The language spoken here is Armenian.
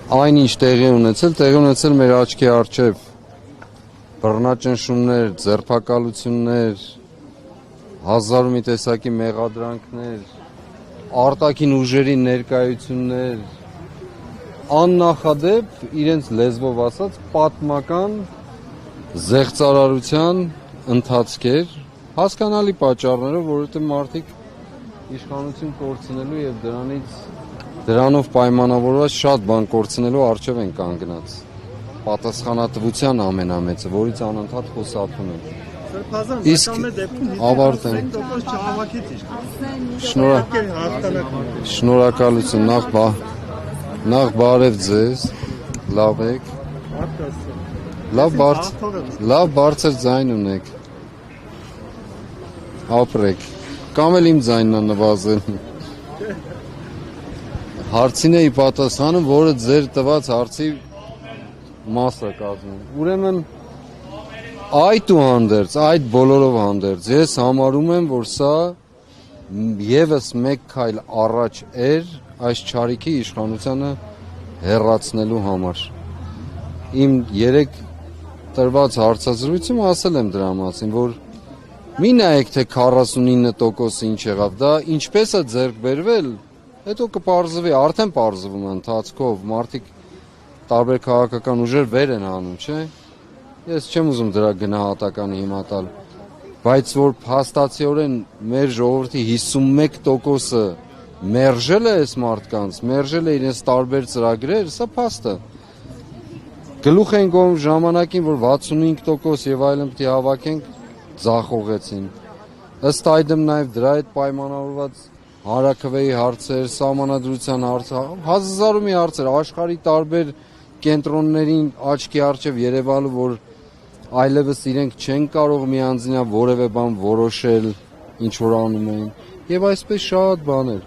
այնինչ տեղի ունեցել մեր աչքի առջև բռնաճնշումներ, ձերբակալություններ, հազար ու մի տեսակի մեղադրանքներ, արտաքին ուժերի ներկայություններ, աննախադեպ իրենց լեզվով ասած պատմական զեղծարարության ընթացք էր, հասկանալի պատճառներով, որովհետև մարդիկ իշխանություն կորցնելու եւ դրանով պայմանավորված շատ բան կորցնելու առջև են կանգնած։ Պատասխանատվության ամենամեծը, որից անընդհատ խոսափում են։ Իսկ ավարտեմ։ Շնորհակալություն, նախ բարև ձեզ, լավ եք։ Լավ բարձր ձայն ունեք։ Ապրեք։ Կամ էլ իմ ձայնն է նվազել։ Հարցին էի պատասխանում, որը ձեր տված հարցի մասը կազմում։ Ուրեմն այդ բոլորով հանդերձ ես համարում եմ, որ սա եւս մեկ քայլ առաջ էր այս չարիքի իշխանությանը հեռացնելու համար։ Իմ երեք տրված հարցազրույցում ասել եմ դրա մասին, որ մի նայեք թե 49%-ը ինչ եղավ, դա ինչպես է ձեռք բերվել, հետո կպարզվի, արդեն պարզվում է ընթացքով, մարդիկ տարբեր քաղաքական ուժեր վեր են հանում, չէ՞։ Ես չեմ ուզում դրա գնահատականը հիմա տալ, բայց որ փաստացիորեն մեր ժողովրդի 51%-ը մերժել է այս մարդկանց, մերժել է իրենց տարբեր ծրագրեր, սա փաստ է։ Գլուխ են գովում ժամանակին, որ 65% եւ այլն պիտի հավաքենք, ձախողեցին։ Ըստ այդմ նաեւ դրա հետ պայմանավորված հանրաքվեի հարցեր, սահմանադրության հարցեր, հազար ու մի հարցեր, աշխարհի տարբեր կենտրոններին աչքի առջև երևալու, որ այլևս իրենք չեն կարող միանձնյա որևէ բան որոշել, ինչ որ անում են, եւ այսպես շատ բաներ։